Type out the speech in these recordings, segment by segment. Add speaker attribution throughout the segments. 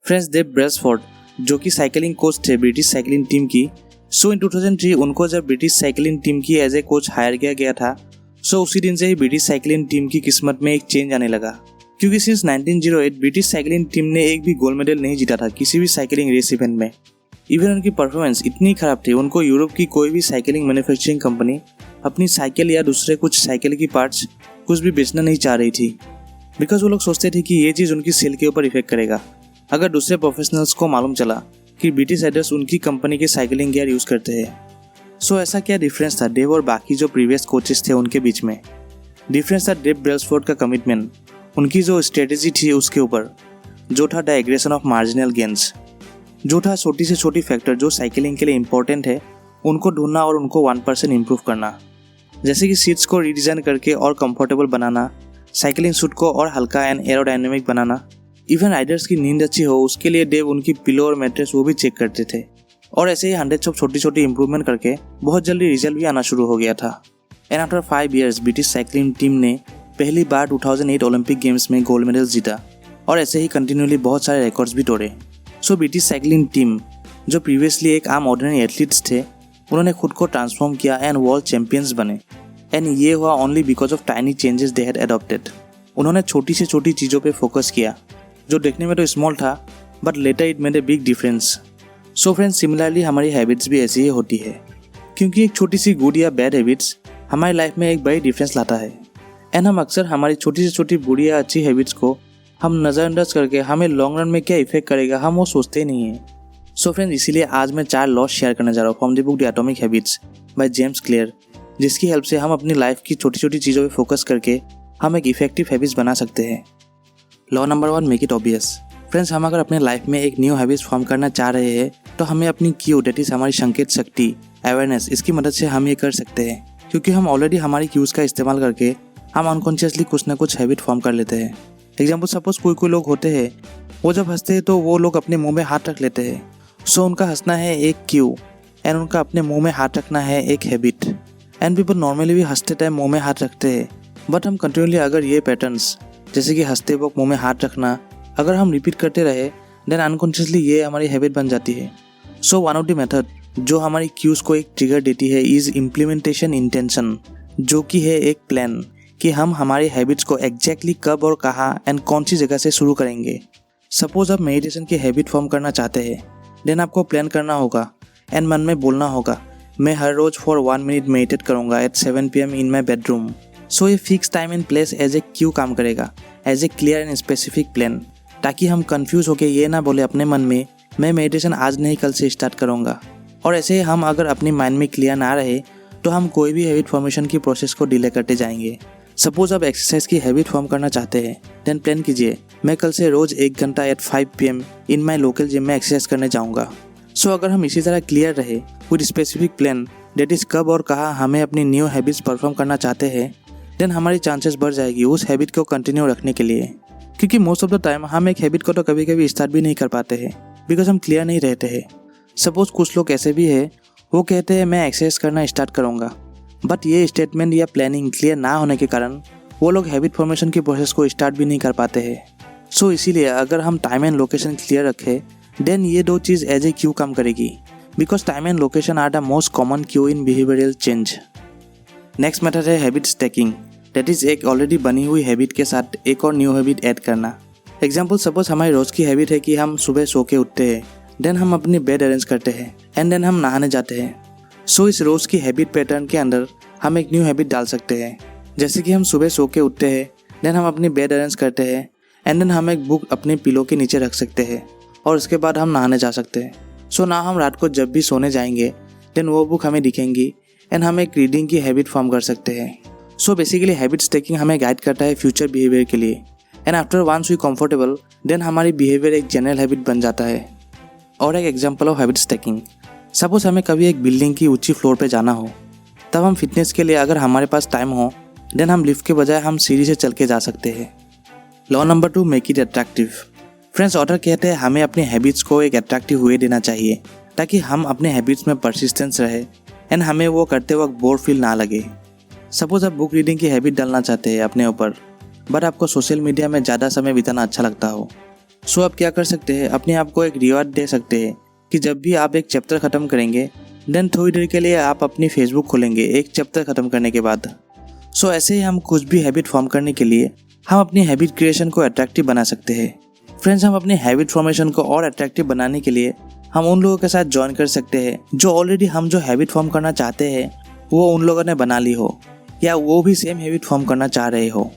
Speaker 1: Friends, Dave ब्रेसफोर्ड जो कि cycling coach थे ब्रिटिश साइकिलिंग टीम की। सो इन 2003 उनको जब ब्रिटिश साइकिलिंग टीम की एज ए कोच हायर किया गया था, सो उसी दिन से ही ब्रिटिश साइकिलिंग टीम की किस्मत में एक चेंज आने लगा, क्योंकि सिंस 1908 ब्रिटिश साइकिलिंग टीम ने एक भी गोल्ड मेडल नहीं जीता था किसी भी साइकिलिंग रेस इवेंट में। इवन उनकी परफॉर्मेंस इतनी खराब थी, उनको यूरोप की कोई भी साइकिलिंग मैन्युफैक्चरिंग कंपनी अपनी साइकिल या दूसरे कुछ साइकिल की पार्ट्स कुछ भी बेचना नहीं चाह रही थी, बिकॉज वो लोग सोचते थे कि ये चीज़ उनकी सेल के ऊपर इफेक्ट करेगा। अगर दूसरे प्रोफेशनल्स को मालूम चला कि ब्रिटिश राइडर्स उनकी कंपनी के साइकिलिंग गियर यूज़ करते हैं। सो ऐसा क्या डिफरेंस था डेव और बाकी जो प्रीवियस कोचेस थे उनके बीच में? डिफरेंस था डेव ब्रेसफोर्ड का कमिटमेंट, उनकी जो स्ट्रेटेजी थी उसके ऊपर, जो था the aggression of marginal gains, जो था छोटी से छोटी फैक्टर जो साइकिलिंग के लिए इंपॉर्टेंट है उनको ढूंढना और उनको 1% इम्प्रूव करना, जैसे कि सीट्स को रीडिज़ाइन करके और कंफर्टेबल बनाना, साइकिलिंग सूट को और हल्का and aerodynamic banana, even Riders की नींद अच्छी हो उसके लिए डेव उनकी पिलो और मैट्रेस वो भी चेक करते थे। और ऐसे ही 100 छोटी छोटी इंप्रूवमेंट करके बहुत जल्दी रिजल्ट भी आना शुरू हो गया था। And after 5 years British cycling team ने पहली बार 2008 ओलंपिक गेम्स में गोल्ड मेडल जीता और ऐसे ही कंटिन्यूली बहुत सारे रिकॉर्ड्स भी तोड़े। सो ब्रिटिश साइकिलिंग टीम जो प्रीवियसली एक आम ऑर्डिनरी एथलीट्स थे, उन्होंने खुद को ट्रांसफॉर्म किया एंड वर्ल्ड चैंपियंस बने। एंड ये हुआ only because of tiny changes they had adopted. उन्होंने छोटी से छोटी चीज़ों पे फोकस किया जो देखने में तो स्मॉल था, but later it made a big difference. So friends, similarly हमारी हैबिट्स भी ऐसी ही होती है, क्योंकि एक छोटी सी गुड या बैड हैबिट्स हमारी लाइफ में एक बड़ी डिफरेंस लाता है। एंड हम अक्सर हमारी छोटी से छोटी बुरी या अच्छी हैबिट्स को हम नज़रअंदाज करके हमें लॉन्ग रन में क्या इफेक्ट करेगा हम वो सोचते नहीं हैं। सो फ्रेंड्स, इसीलिए आज मैं 4 लॉस शेयर करने जा रहा हूँ from the book the atomic habits by James clear, जिसकी हेल्प से हम अपनी लाइफ की छोटी छोटी चीज़ों पे फोकस करके हम एक इफेक्टिव हैबिट्स बना सकते हैं। Law number 1, make it obvious. Friends, हम अगर अपने लाइफ में एक न्यू हैबिट्स फॉर्म करना चाह रहे हैं तो हमें अपनी क्यू, डेट इज हमारी संकेत शक्ति, अवेयरनेस, इसकी मदद से हम ये कर सकते हैं, क्योंकि हम ऑलरेडी हमारी क्यूज़ का इस्तेमाल करके हम अनकॉन्शियसली कुछ ना कुछ हैबिट फॉर्म कर लेते हैं। एग्जाम्पल, सपोज कोई लोग होते हैं वो जब हंसते हैं तो वो लोग अपने मुंह में हाथ रख लेते हैं। सो उनका हंसना है एक क्यू एंड उनका अपने मुंह में हाथ रखना है एक हैबिट। एंड पीपल नॉर्मली भी हंसते टाइम मुंह में हाथ रखते हैं, बट हम कंटिन्यूली अगर ये पैटर्न्स जैसे कि हंसते वक्त मुंह में हाथ रखना अगर हम रिपीट करते रहे देन अनकॉन्शियसली ये हमारी हैबिट बन जाती है। So one of the method जो हमारी क्यूज़ को एक ट्रिगर देती है इज़ इम्प्लीमेंटेशन इंटेंशन, जो कि है एक प्लान कि हम हमारी हैबिट्स को एग्जैक्टली कब और कहाँ एंड कौन सी जगह से शुरू करेंगे। सपोज आप मेडिटेशन की हैबिट फॉर्म करना चाहते हैं, देन आपको प्लान करना होगा एंड मन में बोलना होगा, मैं हर रोज़ फॉर 1 minute मेडिटेट करूँगा at 7 PM in my bedroom. So ये fix time and place as a cue काम करेगा, as a clear and specific plan, ताकि हम कंफ्यूज होकर ये ना बोले अपने मन में मैं मेडिटेशन आज नहीं कल से स्टार्ट करूँगा। और ऐसे हम अगर अपनी माइंड में क्लियर ना रहे तो हम कोई भी हैबिट फॉर्मेशन की प्रोसेस को डिले करते जाएंगे। सपोज आप एक्सरसाइज की हैबिट फॉर्म करना चाहते हैं, देन प्लान कीजिए मैं कल से रोज़ 1 घंटा at 5 PM in my local gym में एक्सरसाइज करने जाऊँगा। सो अगर हम इसी तरह क्लियर रहे with specific plan that is कब और कहाँ हमें अपनी न्यू हैबिट्स परफॉर्म करना चाहते हैं, देन हमारी चांसेस बढ़ जाएगी उस हैबिट को कंटिन्यू रखने के लिए। क्योंकि मोस्ट ऑफ द टाइम हम एक हैबिट को तो कभी कभी स्टार्ट भी नहीं कर पाते हैं बिकॉज हम क्लियर नहीं रहते हैं। सपोज कुछ लोग ऐसे भी है वो कहते हैं मैं एक्सरसाइज करना स्टार्ट करूँगा, बट ये स्टेटमेंट या प्लानिंग क्लियर ना होने के कारण वो लोग हैबिट फॉर्मेशन की प्रोसेस को स्टार्ट भी नहीं कर पाते हैं। सो इसीलिए अगर हम टाइम एंड लोकेशन क्लियर रखें देन ये दो चीज़ एज ए क्यू काम करेगी, because time and location are the most common cue in behavioural change. Next method है हैबिट स्टैकिंग, दैट इज़ एक ऑलरेडी बनी हुई हैबिट के साथ एक और न्यू हैबिट ऐड करना। एग्जाम्पल, सपोज हमारी रोज़ की हैबिट है कि हम सुबह सो के उठते हैं, देन हम अपनी बेड अरेंज करते हैं एंड देन हम नहाने जाते हैं। सो इस रोज़ की हैबिट पैटर्न के अंदर हम एक न्यू हैबिट डाल सकते हैं, जैसे कि हम सुबह सो के उठते हैं, देन हम अपनी बेड अरेंज करते हैं एंड देन हम एक बुक अपने पिलो के नीचे रख सकते हैं और उसके बाद हम नहाने जा सकते हैं। सो ना हम रात को जब भी सोने जाएंगे देन वो बुक हमें दिखेंगी एंड हम एक रीडिंग की हैबिट फॉर्म कर सकते हैं। सो बेसिकली हैबिट स्टैकिंग हमें गाइड करता है फ्यूचर बिहेवियर के लिए and after once we comfortable then हमारी बिहेवियर एक जनरल हैबिट बन जाता है। और एक example of habit stacking, suppose हमें कभी एक बिल्डिंग की ऊंची फ्लोर पे जाना हो, तब हम फिटनेस के लिए अगर हमारे पास टाइम हो देन हम लिफ्ट के बजाय हम सीढ़ी से चल के जा सकते हैं। Law number 2, make it attractive. Friends, author कहते हैं हमें अपने हैबिट्स को एक अट्रैक्टिव वे देना चाहिए ताकि हम अपने हैबिट्स में परसिस्टेंस रहे एंड हमें वो करते वक्त बोर फील ना लगे। सपोज आप बुक रीडिंग की हैबिट डालना चाहते हैं अपने ऊपर, बट आपको सोशल मीडिया में ज़्यादा समय बिताना अच्छा लगता हो, सो आप क्या कर सकते हैं, अपने आप को एक रिवॉर्ड दे सकते हैं कि जब भी आप एक चैप्टर ख़त्म करेंगे देन थोड़ी देर के लिए आप अपनी फेसबुक खोलेंगे एक चैप्टर ख़त्म करने के बाद। सो ऐसे ही हम कुछ भी हैबिट फॉर्म करने के लिए हम अपनी हैबिट क्रिएशन को अट्रैक्टिव बना सकते हैं। फ्रेंड्स, हम अपनी हैबिट फॉर्मेशन को और अट्रैक्टिव बनाने के लिए हम उन लोगों के साथ ज्वाइन कर सकते हैं जो ऑलरेडी हम जो हैबिट फॉर्म करना चाहते हैं वो उन लोगों ने बना ली हो या वो भी सेम हैबिट फॉर्म करना चाह रहे हो।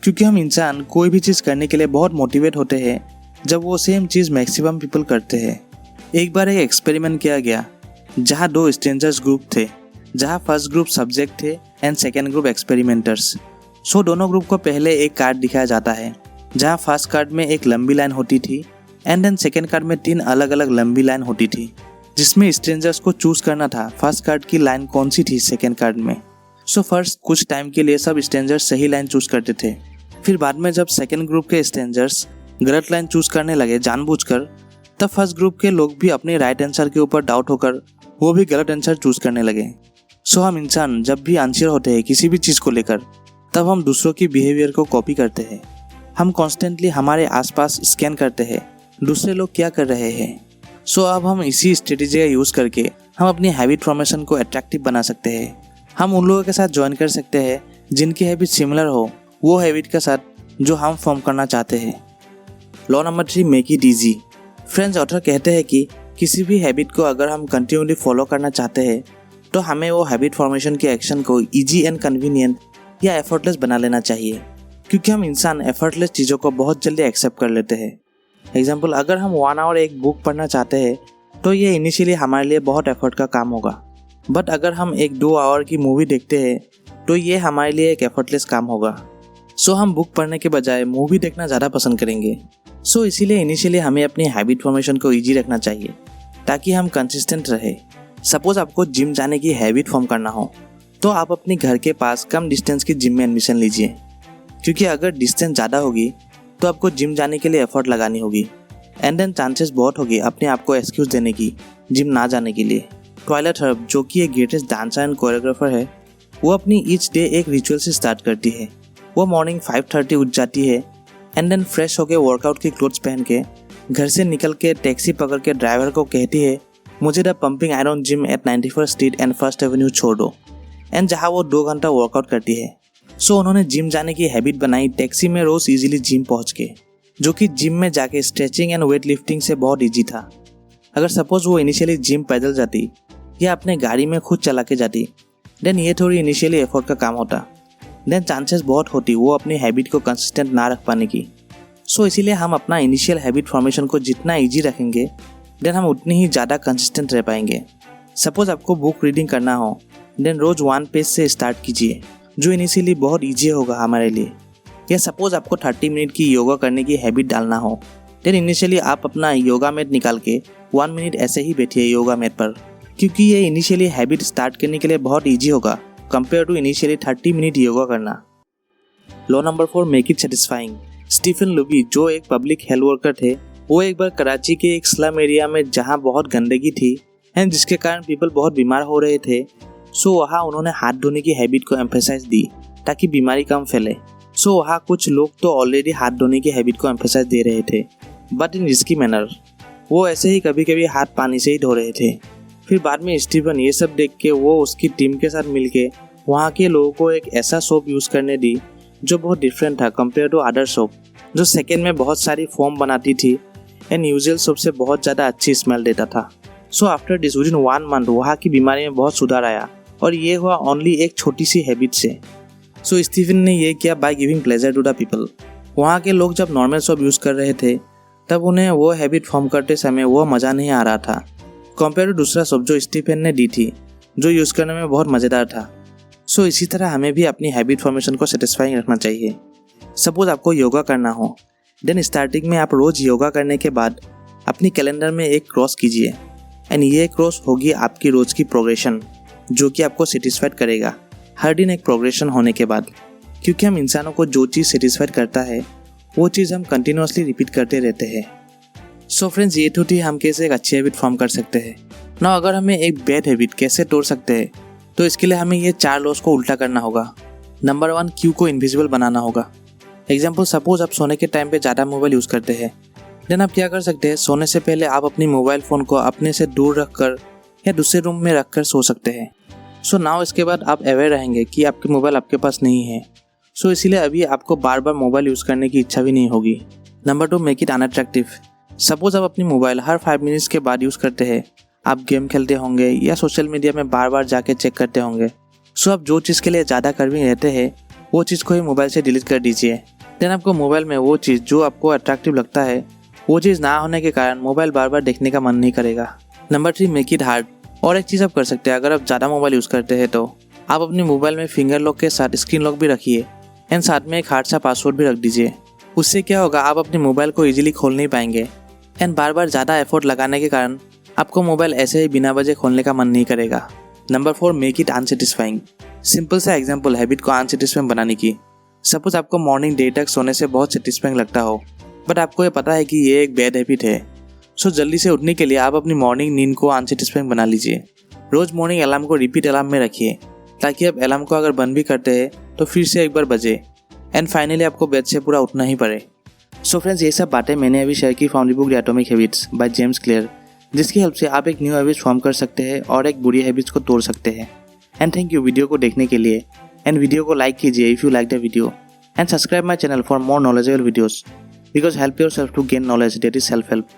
Speaker 1: क्योंकि हम इंसान कोई भी चीज़ करने के लिए बहुत मोटिवेट होते हैं जब वो सेम चीज़ मैक्सिमम पीपल करते हैं। एक बार एक एक्सपेरिमेंट किया गया जहाँ 2 स्ट्रेंजर्स ग्रुप थे, जहाँ फर्स्ट ग्रुप सब्जेक्ट थे एंड सेकेंड ग्रुप एक्सपेरिमेंटर्स। सो दोनों ग्रुप को पहले एक कार्ड दिखाया जाता है जहाँ फर्स्ट कार्ड में एक लंबी लाइन होती थी एंड देन सेकेंड कार्ड में 3 अलग अलग लंबी लाइन होती थी, जिसमें स्ट्रेंजर्स को चूज करना था फर्स्ट कार्ड की लाइन कौन सी थी सेकेंड कार्ड में। सो फर्स्ट कुछ टाइम के लिए सब स्ट्रेंजर्स सही लाइन चूज करते थे। फिर बाद में जब सेकेंड ग्रुप के स्ट्रेंजर्स गलत लाइन चूज करने लगे जानबूझकर, तब फर्स्ट ग्रुप के लोग भी अपने राइट आंसर के ऊपर डाउट होकर वो भी गलत आंसर चूज करने लगे। सो हम इंसान जब भी अनश्योर होते हैं किसी भी चीज़ को लेकर, तब हम दूसरों की बिहेवियर को कॉपी करते हैं। हम कॉन्स्टेंटली हमारे आसपास स्कैन करते हैं दूसरे लोग क्या कर रहे हैं। सो अब हम इसी स्ट्रेटेजी का यूज़ करके हम अपनी हैबिट फॉर्मेशन को अट्रैक्टिव बना सकते हैं। हम उन लोगों के साथ ज्वाइन कर सकते हैं जिनकी हैबिट सिमिलर हो वो हैबिट के साथ जो हम फॉर्म करना चाहते हैं। Law number 3, make it easy. Friends, author कहते हैं कि किसी भी हैबिट को अगर हम कंटिन्यूली फॉलो करना चाहते हैं तो हमें वो हैबिट फॉर्मेशन के एक्शन को इजी एंड कन्वीनियंट या एफर्टलेस बना लेना चाहिए। क्योंकि हम इंसान एफर्टलेस चीज़ों को बहुत जल्दी एक्सेप्ट कर लेते हैं। एग्जाम्पल, अगर हम 1 आवर एक बुक पढ़ना चाहते हैं तो ये इनिशियली हमारे लिए बहुत एफर्ट का काम होगा, बट अगर हम एक 2 आवर की मूवी देखते हैं तो ये हमारे लिए एक एफर्टलेस काम होगा। सो हम बुक पढ़ने के बजाय मूवी देखना ज़्यादा पसंद करेंगे। सो इसीलिए इनिशियली हमें अपनी हैबिट फॉर्मेशन को ईजी रखना चाहिए ताकि हम कंसिस्टेंट रहे। सपोज आपको जिम जाने की हैबिट फॉर्म करना हो तो आप अपने घर के पास कम डिस्टेंस की जिम में एडमिशन लीजिए, क्योंकि अगर डिस्टेंस ज़्यादा होगी तो आपको जिम जाने के लिए एफर्ट लगानी होगी एंड देन चांसेस बहुत होगी अपने आप को एक्सक्यूज़ देने की जिम ना जाने के लिए। ट्वाइलाइट हर्ब, जो कि एक ग्रेटेस्ट डांसर एंड कोरियोग्राफर है, वो अपनी ईच डे एक रिचुअल से स्टार्ट करती है। वो मॉर्निंग 5:30 उठ जाती है एंड देन फ्रेश होकर वर्कआउट की क्लोथ्स पहन के घर से निकल के टैक्सी पकड़ के ड्राइवर को कहती है मुझे the pumping iron gym eight 91st street and first Avenue छोड़ दो, एंड जहाँ वो 2 घंटा वर्कआउट करती है। सो उन्होंने जिम जाने की हैबिट बनाई टैक्सी में रोज़ इजीली जिम पहुँच के, जो कि जिम में जाके स्ट्रेचिंग एंड वेट लिफ्टिंग से बहुत ईजी था। अगर सपोज वो इनिशियली जिम पैदल जाती या अपने गाड़ी में खुद चला के जाती देन ये थोड़ी इनिशियली एफर्ट का काम होता, देन चांसेस बहुत होती वो अपनी हैबिट को कंसिस्टेंट ना रख पाने की। सो इसीलिए हम अपना इनिशियल हैबिट फॉर्मेशन को जितना ईजी रखेंगे देन हम उतनी ही ज़्यादा कंसिस्टेंट रह पाएंगे। सपोज आपको बुक रीडिंग करना हो देन रोज़ 1 पेज से स्टार्ट कीजिए, जो इनिशियली बहुत ईजी होगा हमारे लिए। या सपोज आपको 30 मिनट की योगा करने की हैबिट डालना हो देन इनिशियली आप अपना योगा मैट निकाल के 1 मिनट ऐसे ही बैठिए योगा मैट पर, क्योंकि ये इनिशियली हैबिट स्टार्ट करने के लिए बहुत ईजी होगा compare to initially 30 minute yoga करना। Law number 4, make it satisfying. Stephen Luby, जो एक पब्लिक हेल्थ वर्कर थे, वो एक बार कराची के एक स्लम एरिया में जहाँ बहुत गंदगी थी एंड जिसके कारण पीपल बहुत बीमार हो रहे थे, सो वहाँ उन्होंने हाथ धोने की हैबिट को एम्फेसाइज दी ताकि बीमारी कम फैले। सो वहाँ कुछ लोग तो ऑलरेडी हाथ धोने की हैबिट को एम्फेसाइज दे रहे थे, बट इन रिस्की मैनर। वो ऐसे ही कभी कभी हाथ पानी से ही धो रहे थे। फिर बाद में स्टीफन ये सब देख के वो उसकी टीम के साथ मिलके वहाँ के लोगों को एक ऐसा सोप यूज़ करने दी जो बहुत डिफरेंट था कंपेयर टू अदर सोप, जो सेकेंड में बहुत सारी फोम बनाती थी एंड यूजुअल सोप से बहुत ज़्यादा अच्छी स्मेल देता था। So after this within 1 month वहाँ की बीमारी में बहुत सुधार आया और ये हुआ ओनली एक छोटी सी हैबिट से। सो स्टीफन ने ये किया by giving pleasure to the people. वहाँ के लोग जब नॉर्मल सोप यूज़ कर रहे थे तब उन्हें वो हैबिट फॉर्म करते समय वो मज़ा नहीं आ रहा था कंपेयर टू दूसरा सोप जो स्टीफन ने दी थी, जो यूज़ करने में बहुत मज़ेदार था। सो इसी तरह हमें भी अपनी हैबिट फॉर्मेशन को सेटिस्फाइंग रखना चाहिए। सपोज आपको योगा करना हो देन स्टार्टिंग में आप रोज़ योगा करने के बाद अपनी कैलेंडर में एक क्रॉस कीजिए एंड ये क्रॉस होगी आपकी रोज़ की प्रोग्रेशन, जो कि आपको सेटिस्फाइड करेगा हर दिन एक प्रोग्रेशन होने के बाद। क्योंकि हम इंसानों को जो चीज़ सेटिस्फाइड करता है वो चीज़ हम कंटिन्यूसली रिपीट करते रहते हैं। सो फ्रेंड्स, ये तो थी हम कैसे एक अच्छी हैबिट फॉर्म कर सकते हैं ना। अगर हमें एक बैड हैबिट कैसे तोड़ सकते हैं तो इसके लिए हमें ये 4 लॉस को उल्टा करना होगा। नंबर 1, क्यू को इनविजिबल बनाना होगा। एग्जाम्पल, सपोज आप सोने के टाइम पे ज़्यादा मोबाइल यूज़ करते हैं देन आप क्या कर सकते हैं, सोने से पहले आप अपनी मोबाइल फ़ोन को अपने से दूर रखकर या दूसरे रूम में रखकर सो सकते हैं। सो नाउ इसके बाद आप अवेयर रहेंगे कि आपके मोबाइल आपके पास नहीं है। सो इसीलिए अभी आपको बार बार मोबाइल यूज़ करने की इच्छा भी नहीं होगी। Number 2, make it unattractive. Suppose आप अपनी मोबाइल हर 5 मिनट्स के बाद यूज़ करते हैं, आप गेम खेलते होंगे या सोशल मीडिया में बार बार जाके चेक करते होंगे। सो आप जो चीज़ के लिए ज़्यादा कर्विंग रहते हैं वो चीज़ को ही मोबाइल से डिलीट कर दीजिए। देन आपको मोबाइल में वो चीज़ जो आपको अट्रैक्टिव लगता है वो चीज़ ना होने के कारण मोबाइल बार बार देखने का मन नहीं करेगा। Number 3, make it hard. और एक चीज़ आप कर सकते हैं, अगर आप ज़्यादा मोबाइल यूज़ करते हैं तो आप अपने मोबाइल में फिंगर लॉक के साथ स्क्रीन लॉक भी रखिए एंड साथ में एक हार्ड सा पासवर्ड भी रख दीजिए। उससे क्या होगा, आप अपने मोबाइल को ईजिली खोल नहीं पाएंगे एंड बार बार ज़्यादा एफर्ट लगाने के कारण आपको मोबाइल ऐसे ही बिना वजह खोलने का मन नहीं करेगा। Number 4, make it unsatisfying. Simple सा एग्जाम्पल हैबिट को अनसेटिस्फाइंग बनाने की। सपोज आपको मॉर्निंग देर तक सोने से बहुत सेटिस्फाइंग लगता हो, बट आपको ये पता है कि ये एक बैड हैबिट है। सो जल्दी से उठने के लिए आप अपनी मॉर्निंग नींद को अनसेटिस्फाइंग बना लीजिए। रोज़ मॉर्निंग अलार्म को रिपीट अलार्म में रखिए ताकि आप अलार्म को अगर बंद भी करते हैं तो फिर से एक बार बजे एंड फाइनली आपको बेड से पूरा उठना ही पड़े। सो फ्रेंड्स, ये सब बातें मैंने अभी शेयर की from the book the atomic habits by James clear, जिसकी हेल्प से आप एक न्यू हैबिट्स फॉर्म कर सकते हैं और एक बुरी हैबिट्स को तोड़ सकते हैं। एंड थैंक यू वीडियो को देखने के लिए एंड वीडियो को लाइक कीजिए if you like the video and subscribe my channel for more knowledgeable videos because help yourself to gain knowledge, that is self help.